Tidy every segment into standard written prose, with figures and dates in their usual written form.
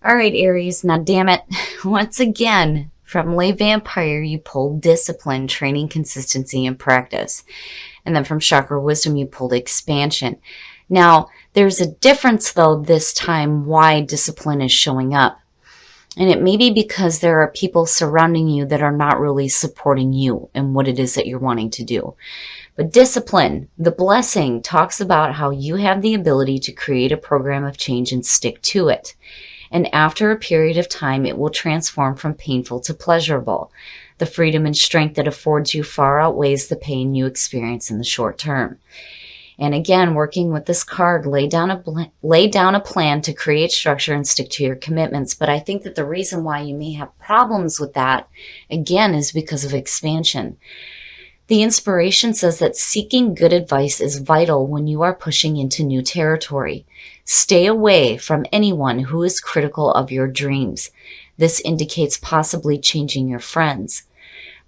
All right, Aries, now damn it. Once again, from Lay Vampire, you pulled discipline, training, consistency, and practice. And then from Chakra Wisdom, you pulled expansion. Now, there's a difference, though, this time why discipline is showing up. And it may be because there are people surrounding you that are not really supporting you and what it is that you're wanting to do. But discipline, the blessing, talks about how you have the ability to create a program of change and stick to it. And after a period of time, it will transform from painful to pleasurable. The freedom and strength that affords you far outweighs the pain you experience in the short term. And again, working with this card, lay down a plan to create structure and stick to your commitments. But I think that the reason why you may have problems with that, again, is because of expansion. The inspiration says that seeking good advice is vital when you are pushing into new territory. Stay away from anyone who is critical of your dreams. This indicates possibly changing your friends.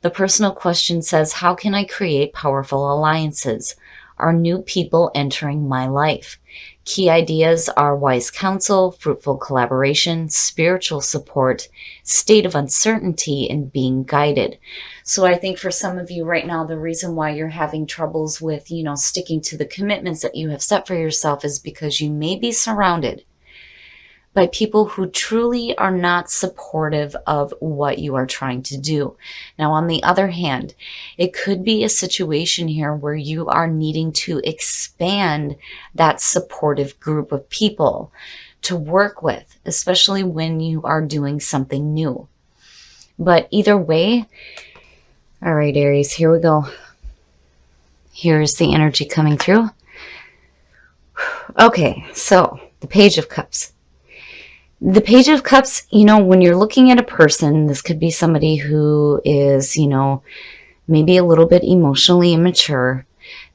The personal question says, how can I create powerful alliances? Are new people entering my life? Key ideas are wise counsel, fruitful collaboration, spiritual support, state of uncertainty, and being guided. So I think for some of you right now, the reason why you're having troubles with, sticking to the commitments that you have set for yourself is because you may be surrounded by people who truly are not supportive of what you are trying to do. Now, on the other hand, it could be a situation here where you are needing to expand that supportive group of people to work with, especially when you are doing something new. But either way, all right, Aries, here we go. Here's the energy coming through. Okay, so the Page of Cups. The Page of Cups, when you're looking at a person, this could be somebody who is, maybe a little bit emotionally immature.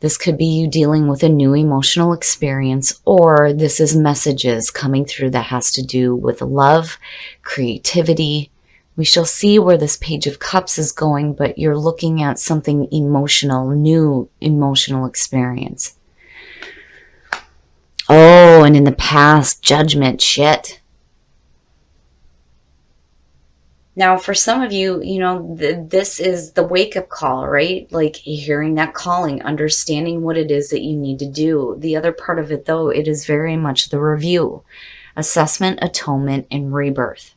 This could be you dealing with a new emotional experience, or this is messages coming through that has to do with love, creativity. We shall see where this Page of Cups is going, but you're looking at something emotional, new emotional experience. Oh, and in the past, judgment, shit. Now, for some of you, this is the wake-up call, right? Like hearing that calling, understanding what it is that you need to do. The other part of it, though, it is very much the review, assessment, atonement, and rebirth.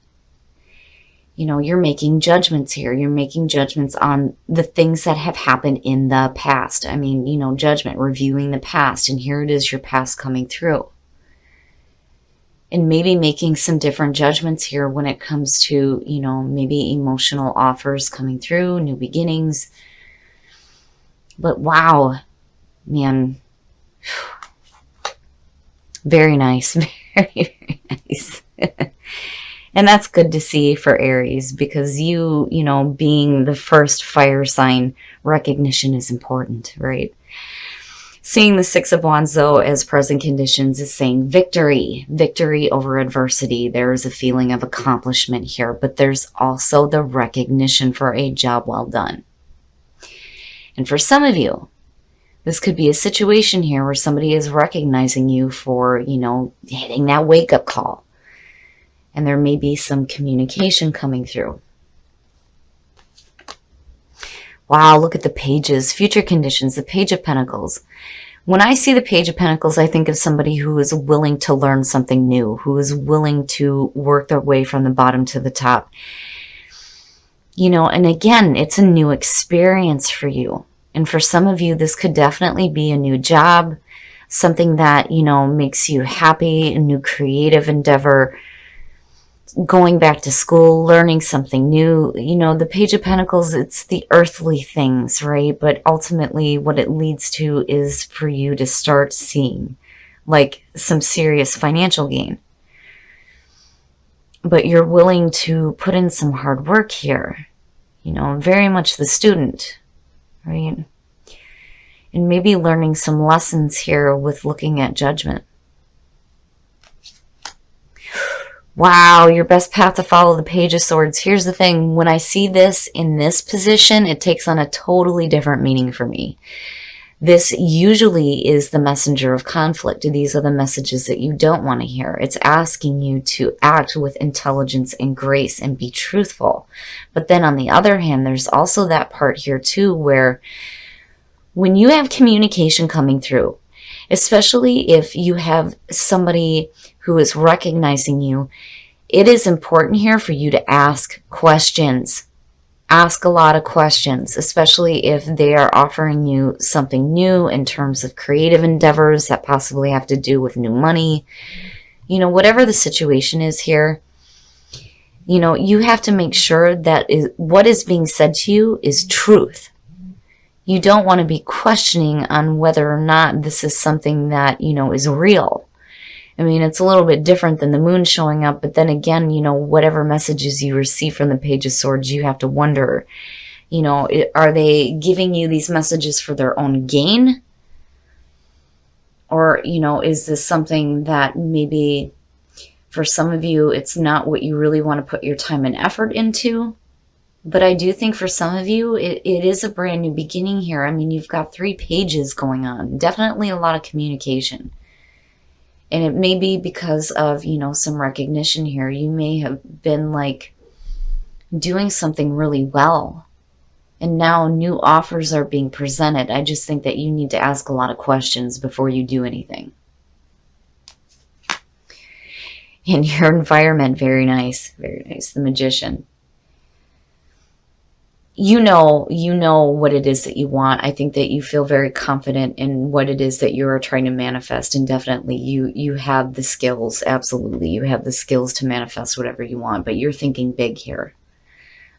You're making judgments here. You're making judgments on the things that have happened in the past. I mean, judgment, reviewing the past, and here it is, your past coming through. And maybe making some different judgments here when it comes to, maybe emotional offers coming through, new beginnings. But wow, man. Very nice. Very, very nice. And that's good to see for Aries because you being the first fire sign, recognition is important, right? Seeing the Six of Wands, though, as present conditions is saying victory, victory over adversity. There is a feeling of accomplishment here, but there's also the recognition for a job well done. And for some of you, this could be a situation here where somebody is recognizing you for, hitting that wake-up call. And there may be some communication coming through. Wow, look at the pages. Future conditions, the Page of Pentacles. When I see the Page of Pentacles, I think of somebody who is willing to learn something new, who is willing to work their way from the bottom to the top. And again, it's a new experience for you. And for some of you, this could definitely be a new job, something that, makes you happy, a new creative endeavor, going back to school, learning something new. The Page of Pentacles, it's the earthly things, right? But ultimately what it leads to is for you to start seeing like some serious financial gain. But you're willing to put in some hard work here. Very much the student, right? And maybe learning some lessons here with looking at judgment. Wow, your best path to follow, the Page of Swords. Here's the thing. When I see this in this position, it takes on a totally different meaning for me. This usually is the messenger of conflict. These are the messages that you don't want to hear. It's asking you to act with intelligence and grace and be truthful. But then on the other hand, there's also that part here too where when you have communication coming through, especially if you have somebody who is recognizing you, it is important here for you to ask questions. Ask a lot of questions, especially if they are offering you something new in terms of creative endeavors that possibly have to do with new money. You know, whatever the situation is here, you know, you have to make sure that what is being said to you is truth. You don't want to be questioning on whether or not this is something that, you know, is real. I mean, it's a little bit different than the moon showing up, but then again, you know, whatever messages you receive from the Page of Swords, you have to wonder, you know, are they giving you these messages for their own gain? Or, you know, is this something that maybe for some of you, it's not what you really want to put your time and effort into? But I do think for some of you, it is a brand new beginning here. I mean, you've got 3 pages going on. Definitely a lot of communication. And it may be because of, you know, some recognition here. You may have been like doing something really well. And now new offers are being presented. I just think that you need to ask a lot of questions before you do anything. In your environment, very nice. Very nice. The Magician. You know what it is that you want. I think that you feel very confident in what it is that you are trying to manifest, and definitely you have the skills. Absolutely, you have the skills to manifest whatever you want, but you're thinking big here.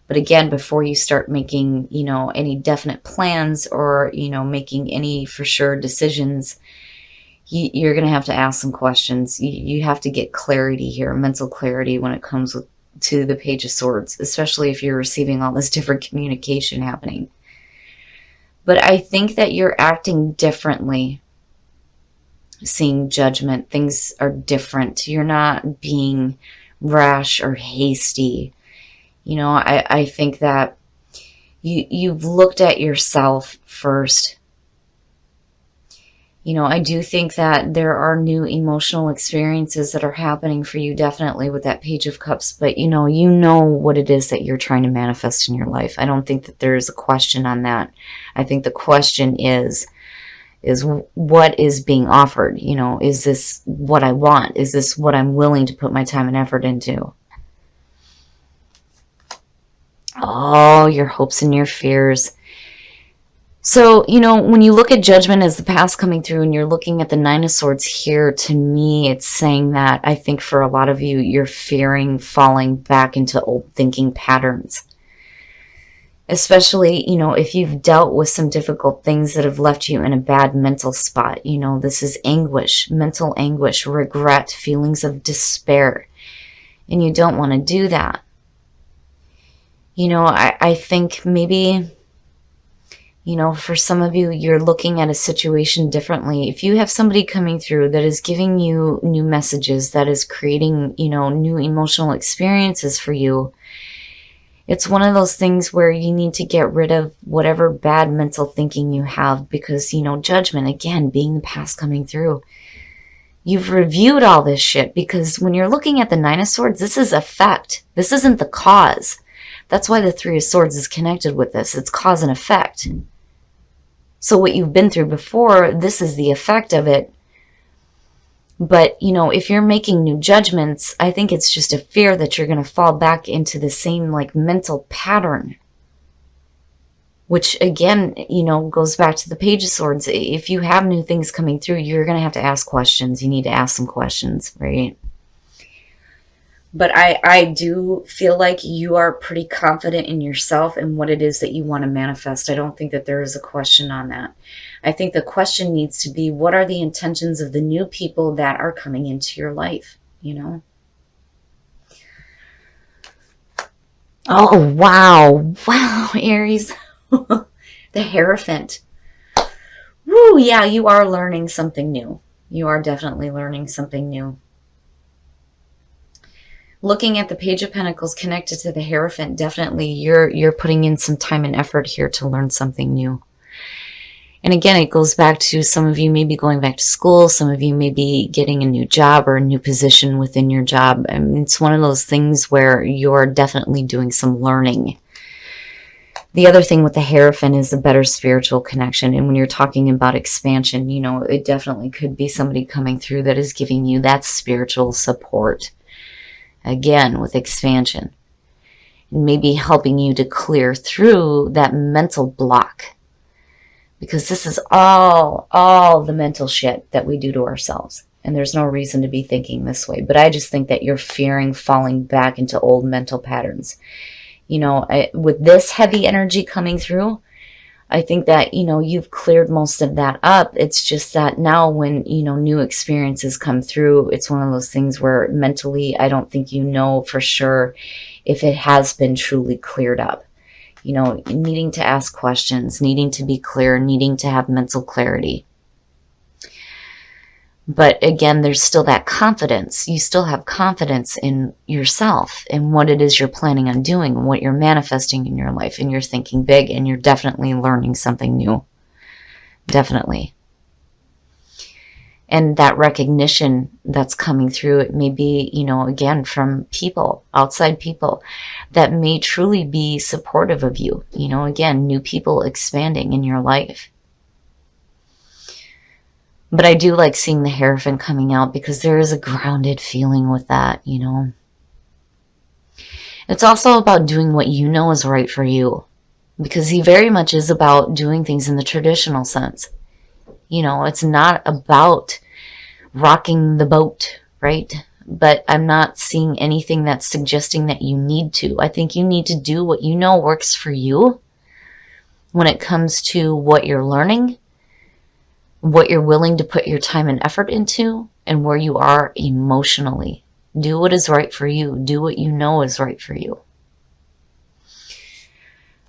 But again, before you start making, you know, any definite plans or, you know, making any for sure decisions, you're going to have to ask some questions. You have to get clarity here, mental clarity when it comes to the Page of Swords, especially if you're receiving all this different communication happening. But I think that you're acting differently. Seeing Judgment, things are different. You're not being rash or hasty. You know, I think that you've looked at yourself first. You know, I do think that there are new emotional experiences that are happening for you, definitely with that Page of Cups. But, you know what it is that you're trying to manifest in your life. I don't think that there's a question on that. I think the question is what is being offered? You know, is this what I want? Is this what I'm willing to put my time and effort into? Oh, your hopes and your fears. So, you know, when you look at Judgment as the past coming through and you're looking at the 9 of Swords here, to me, it's saying that I think for a lot of you, you're fearing falling back into old thinking patterns. Especially, you know, if you've dealt with some difficult things that have left you in a bad mental spot. You know, this is anguish, mental anguish, regret, feelings of despair. And you don't want to do that. You know, I think maybe, you know, for some of you, you're looking at a situation differently. If you have somebody coming through that is giving you new messages, that is creating, you know, new emotional experiences for you, it's one of those things where you need to get rid of whatever bad mental thinking you have because, you know, Judgment, again, being the past coming through. You've reviewed all this shit because when you're looking at the 9 of Swords, this is effect. This isn't the cause. That's why the 3 of Swords is connected with this. It's cause and effect. So what you've been through before, this is the effect of it. But, you know, if you're making new judgments, I think it's just a fear that you're going to fall back into the same, like, mental pattern. Which, again, you know, goes back to the Page of Swords. If you have new things coming through, you're going to have to ask questions. You need to ask some questions, right? But I do feel like you are pretty confident in yourself and what it is that you want to manifest. I don't think that there is a question on that. I think the question needs to be, what are the intentions of the new people that are coming into your life, you know? Oh, wow. Wow, Aries. The Hierophant. Woo, yeah, you are learning something new. You are definitely learning something new. Looking at the Page of Pentacles connected to the Hierophant, definitely you're putting in some time and effort here to learn something new. And again, it goes back to some of you may be going back to school. Some of you may be getting a new job or a new position within your job. I mean, it's one of those things where you're definitely doing some learning. The other thing with the Hierophant is a better spiritual connection. And when you're talking about expansion, you know, it definitely could be somebody coming through that is giving you that spiritual support. Again, with expansion. Maybe helping you to clear through that mental block. Because this is all the mental shit that we do to ourselves. And there's no reason to be thinking this way. But I just think that you're fearing falling back into old mental patterns. You know, with this heavy energy coming through, I think that, you know, you've cleared most of that up. It's just that now when, you know, new experiences come through, it's one of those things where mentally, I don't think you know for sure if it has been truly cleared up. You know, needing to ask questions, needing to be clear, needing to have mental clarity. But again, there's still that confidence. You still have confidence in yourself and what it is you're planning on doing and what you're manifesting in your life. And you're thinking big and you're definitely learning something new. Definitely. And that recognition that's coming through, it may be, you know, again, from people, outside people that may truly be supportive of you. You know, again, new people expanding in your life. But I do like seeing the Hierophant coming out because there is a grounded feeling with that, you know. It's also about doing what you know is right for you. Because he very much is about doing things in the traditional sense. You know, it's not about rocking the boat, right? But I'm not seeing anything that's suggesting that you need to. I think you need to do what you know works for you when it comes to what you're learning, what you're willing to put your time and effort into, and where you are emotionally. Do what is right for you. Do what you know is right for you.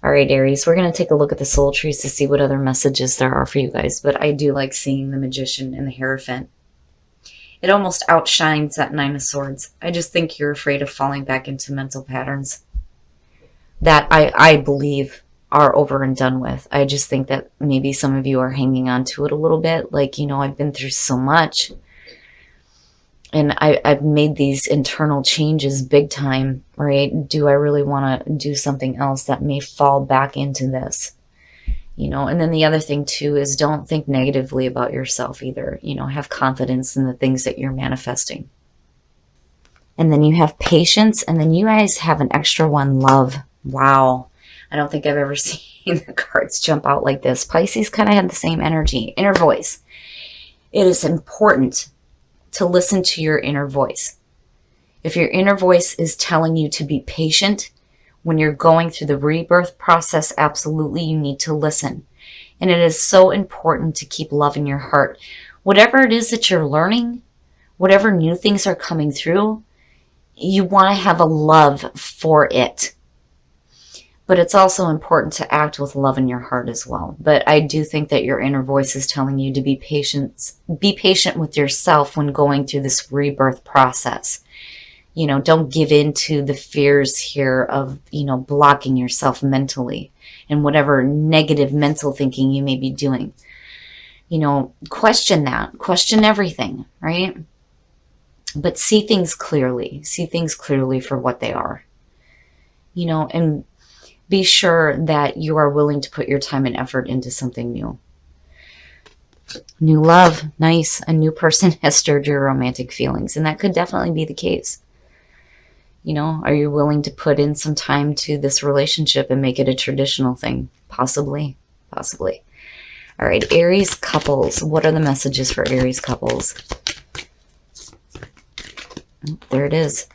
All right, Aries, we're going to take a look at the soul trees to see what other messages there are for you guys. But I do like seeing the Magician and the Hierophant. It almost outshines that Nine of Swords. I just think you're afraid of falling back into mental patterns that I believe are over and done with. I just think that maybe some of you are hanging on to it a little bit. Like, you know, I've been through so much. And I've made these internal changes big time, right? Do I really want to do something else that may fall back into this? You know, and then the other thing too is don't think negatively about yourself either. You know, have confidence in the things that you're manifesting. And then you have patience, and then you guys have an extra one, love. Wow. I don't think I've ever seen the cards jump out like this. Pisces kind of had the same energy. Inner voice. It is important to listen to your inner voice. If your inner voice is telling you to be patient when you're going through the rebirth process, absolutely you need to listen. And it is so important to keep love in your heart. Whatever it is that you're learning, whatever new things are coming through, you want to have a love for it. But it's also important to act with love in your heart as well. But I do think that your inner voice is telling you to be patient with yourself when going through this rebirth process. You know, don't give in to the fears here of, you know, blocking yourself mentally and whatever negative mental thinking you may be doing. You know, question that. Question everything, right? But see things clearly. See things clearly for what they are. You know, and be sure that you are willing to put your time and effort into something new. New love, nice. A new person has stirred your romantic feelings, and that could definitely be the case. You know, are you willing to put in some time to this relationship and make it a traditional thing? Possibly, possibly. All right, Aries couples. What are the messages for Aries couples? There it is.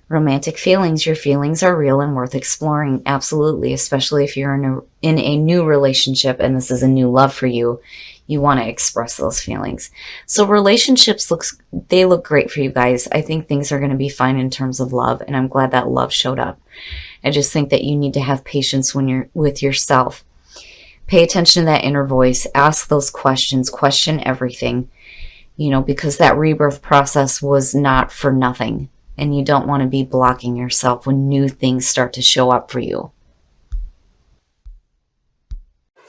Romantic feelings. Your feelings are real and worth exploring. Absolutely. Especially if you're in a new relationship and this is a new love for you. You want to express those feelings. So relationships look great for you guys. I think things are going to be fine in terms of love. And I'm glad that love showed up. I just think that you need to have patience when you're with yourself. Pay attention to that inner voice. Ask those questions. Question everything. You know, because that rebirth process was not for nothing. And you don't want to be blocking yourself when new things start to show up for you.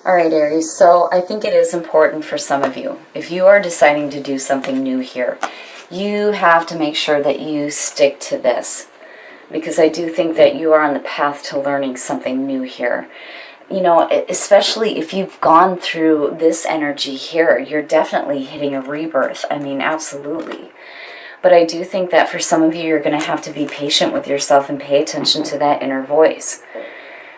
All All right, Aries, so I think it is important for some of you, if you are deciding to do something new here, you have to make sure that you stick to this, because I do think that you are on the path to learning something new here. You know, especially if you've gone through this energy here, you're definitely hitting a rebirth. I mean, absolutely. But I do think that for some of you, you're going to have to be patient with yourself and pay attention to that inner voice.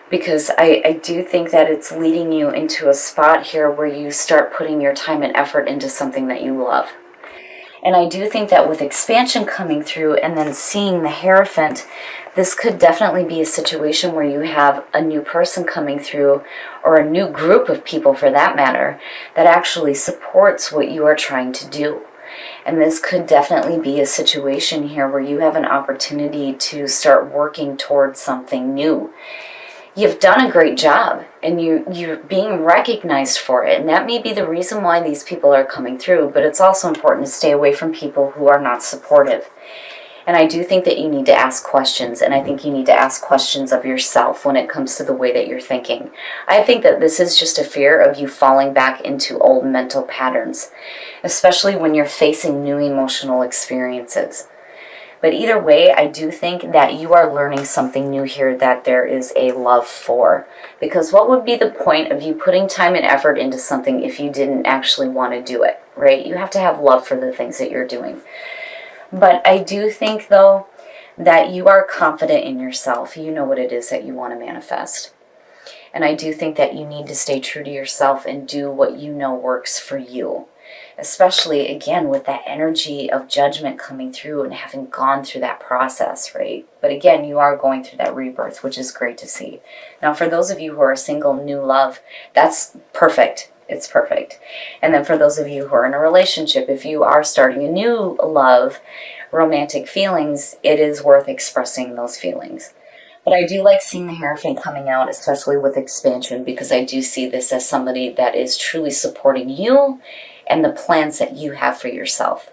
Because I do think that it's leading you into a spot here where you start putting your time and effort into something that you love. And I do think that with expansion coming through and then seeing the Hierophant, this could definitely be a situation where you have a new person coming through, or a new group of people for that matter, that actually supports what you are trying to do. And this could definitely be a situation here where you have an opportunity to start working towards something new. You've done a great job, and you're being recognized for it. And that may be the reason why these people are coming through, but it's also important to stay away from people who are not supportive. And I do think that you need to ask questions, and I think you need to ask questions of yourself when it comes to the way that you're thinking. I think that this is just a fear of you falling back into old mental patterns, especially when you're facing new emotional experiences. But either way, I do think that you are learning something new here that there is a love for. Because what would be the point of you putting time and effort into something if you didn't actually want to do it, right? You have to have love for the things that you're doing. But I do think, though, that you are confident in yourself. You know what it is that you want to manifest. And I do think that you need to stay true to yourself and do what you know works for you. Especially, again, with that energy of judgment coming through and having gone through that process, right? But again, you are going through that rebirth, which is great to see. Now, for those of you who are single, new love, that's perfect. It's perfect. And then for those of you who are in a relationship, if you are starting a new love, romantic feelings, it is worth expressing those feelings. But I do like seeing the Hierophant coming out, especially with expansion, because I do see this as somebody that is truly supporting you and the plans that you have for yourself.